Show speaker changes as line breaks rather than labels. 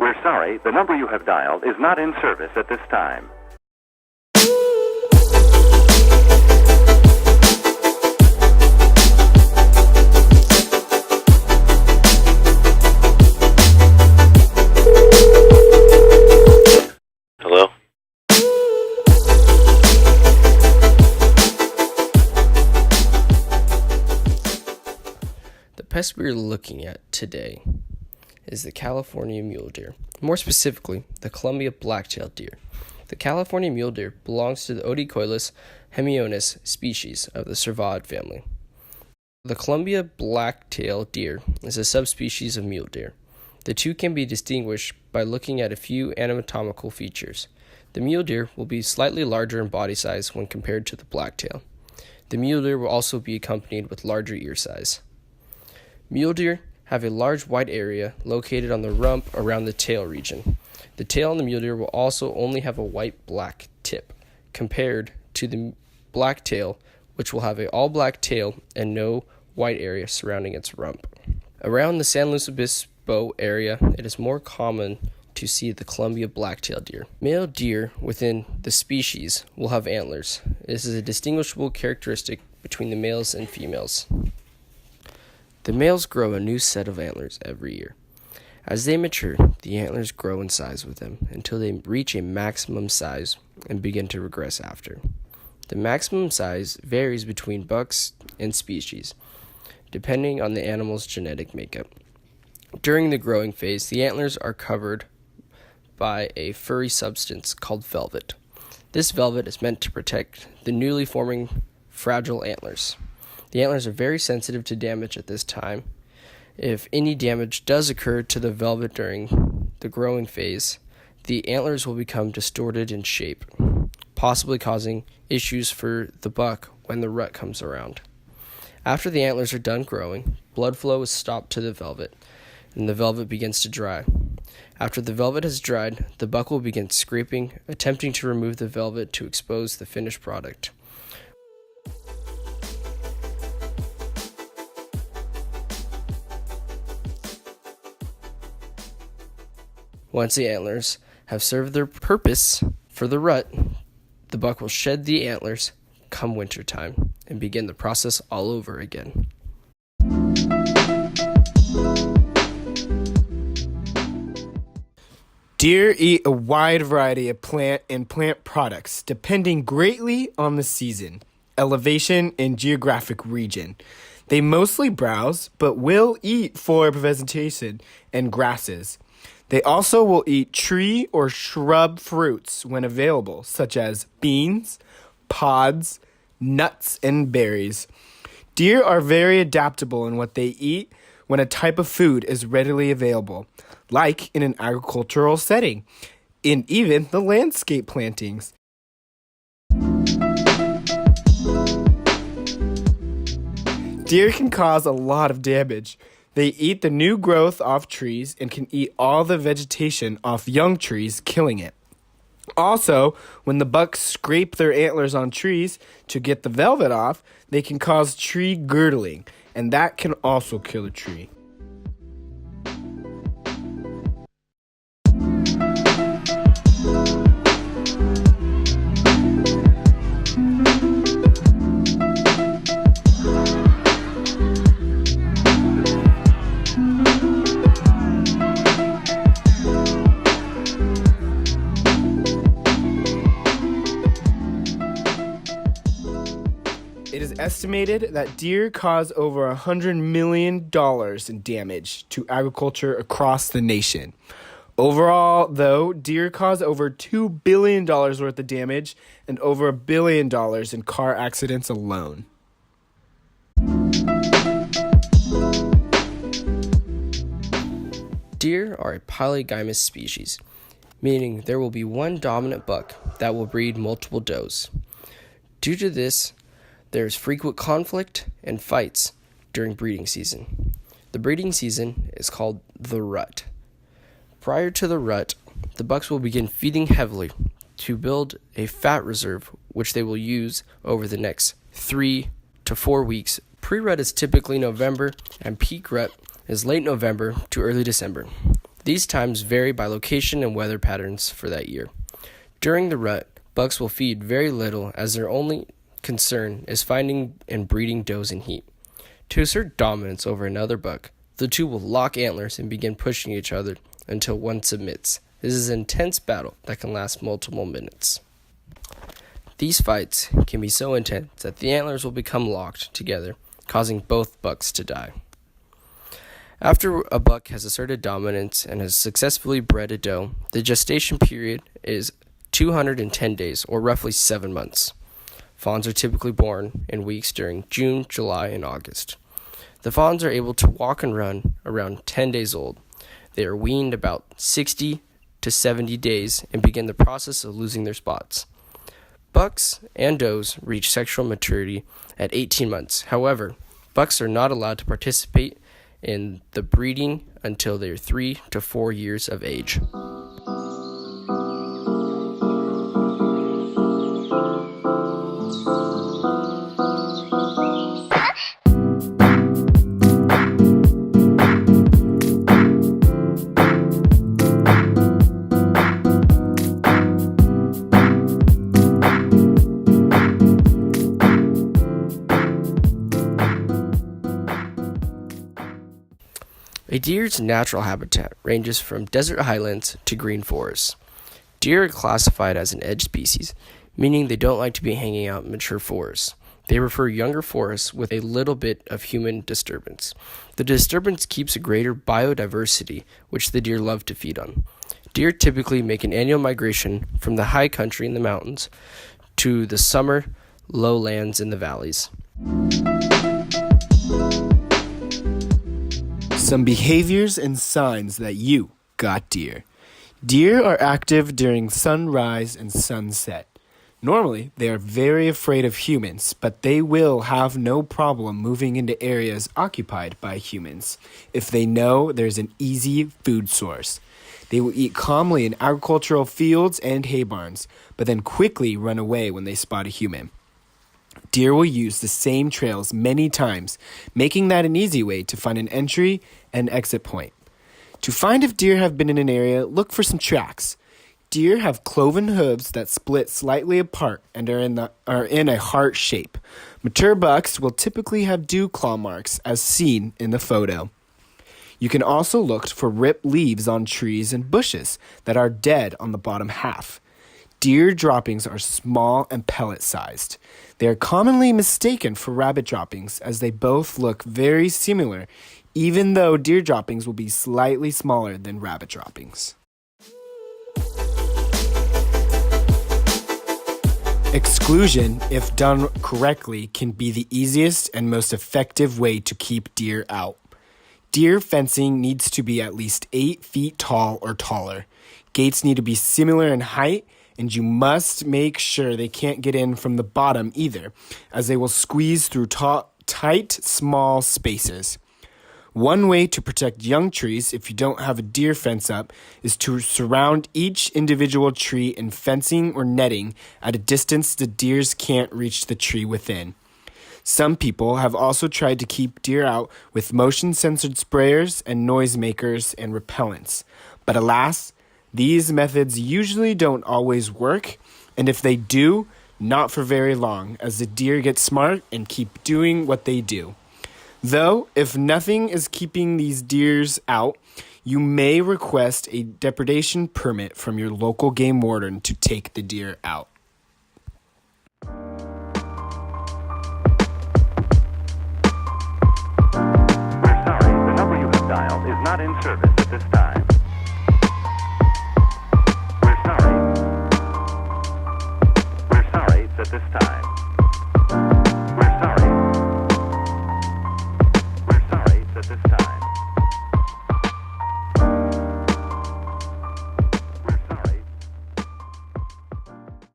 We're sorry, the number you have dialed is not in service at this time.
Hello?
The pest we're looking at today is the California mule deer, more specifically, the Columbia black-tailed deer. The California mule deer belongs to the Odicoilus hemionus species of the cervid family. The Columbia black-tailed deer is a subspecies of mule deer. The two can be distinguished by looking at a few anatomical features. The mule deer will be slightly larger in body size when compared to the blacktail. The mule deer will also be accompanied with larger ear size. Mule deer have a large white area located on the rump around the tail region. The tail on the mule deer will also only have a white-black tip, compared to the black tail, which will have an all-black tail and no white area surrounding its rump. Around the San Luis Obispo area, it is more common to see the Columbia black-tailed deer. Male deer within the species will have antlers. This is a distinguishable characteristic between the males and females. The males grow a new set of antlers every year. As they mature, the antlers grow in size with them until they reach a maximum size and begin to regress after. The maximum size varies between bucks and species, depending on the animal's genetic makeup. During the growing phase, the antlers are covered by a furry substance called velvet. This velvet is meant to protect the newly forming fragile antlers. The antlers are very sensitive to damage at this time. If any damage does occur to the velvet during the growing phase, the antlers will become distorted in shape, possibly causing issues for the buck when the rut comes around. After the antlers are done growing, blood flow is stopped to the velvet, and the velvet begins to dry. After the velvet has dried, the buck will begin scraping, attempting to remove the velvet to expose the finished product. Once the antlers have served their purpose for the rut, the buck will shed the antlers come wintertime and begin the process all over again.
Deer eat a wide variety of plant and plant products, depending greatly on the season, elevation, and geographic region. They mostly browse, but will eat for vegetation and grasses. They also will eat tree or shrub fruits when available, such as beans, pods, nuts, and berries. Deer are very adaptable in what they eat when a type of food is readily available, like in an agricultural setting, in even the landscape plantings. Deer can cause a lot of damage. They eat the new growth off trees and can eat all the vegetation off young trees, killing it. Also, when the bucks scrape their antlers on trees to get the velvet off, they can cause tree girdling, and that can also kill a tree. It is estimated that deer cause over $100 million in damage to agriculture across the nation. Overall, though, deer cause over $2 billion worth of damage and over $1 billion in car accidents alone.
Deer are a polygynous species, meaning there will be one dominant buck that will breed multiple does. Due to this, there is frequent conflict and fights during breeding season. The breeding season is called the rut. Prior to the rut, the bucks will begin feeding heavily to build a fat reserve, which they will use over the next 3 to 4 weeks. Pre-rut is typically November, and peak rut is late November to early December. These times vary by location and weather patterns for that year. During the rut, bucks will feed very little as their only concern is finding and breeding does in heat. To assert dominance over another buck, the two will lock antlers and begin pushing each other until one submits. This is an intense battle that can last multiple minutes. These fights can be so intense that the antlers will become locked together, causing both bucks to die. After a buck has asserted dominance and has successfully bred a doe, the gestation period is 210 days, or roughly 7 months. Fawns are typically born in weeks during June, July, and August. The fawns are able to walk and run around 10 days old. They are weaned about 60 to 70 days and begin the process of losing their spots. Bucks and does reach sexual maturity at 18 months. However, bucks are not allowed to participate in the breeding until they are 3 to 4 years of age. A deer's natural habitat ranges from desert highlands to green forests. Deer are classified as an edge species, meaning they don't like to be hanging out in mature forests. They prefer younger forests with a little bit of human disturbance. The disturbance keeps a greater biodiversity, which the deer love to feed on. Deer typically make an annual migration from the high country in the mountains to the summer lowlands in the valleys.
Some behaviors and signs that you got deer. Deer are active during sunrise and sunset. Normally, they are very afraid of humans, but they will have no problem moving into areas occupied by humans if they know there's an easy food source. They will eat calmly in agricultural fields and hay barns, but then quickly run away when they spot a human. Deer will use the same trails many times, making that an easy way to find an entry and exit point. To find if deer have been in an area, look for some tracks. Deer have cloven hooves that split slightly apart and are in a heart shape. Mature bucks will typically have dew claw marks, as seen in the photo. You can also look for ripped leaves on trees and bushes that are dead on the bottom half. Deer droppings are small and pellet-sized. They are commonly mistaken for rabbit droppings as they both look very similar, even though deer droppings will be slightly smaller than rabbit droppings. Exclusion, if done correctly, can be the easiest and most effective way to keep deer out. Deer fencing needs to be at least 8 feet tall or taller. Gates need to be similar in height, and you must make sure they can't get in from the bottom either, as they will squeeze through tight, small spaces. One way to protect young trees if you don't have a deer fence up is to surround each individual tree in fencing or netting at a distance the deers can't reach the tree within. Some people have also tried to keep deer out with motion-censored sprayers and noisemakers and repellents, but alas, these methods usually don't always work, and if they do, not for very long, as the deer get smart and keep doing what they do. Though, if nothing is keeping these deers out, you may request a depredation permit from your local game warden to take the deer out.
We're sorry, the number you have dialed is not in service at this time.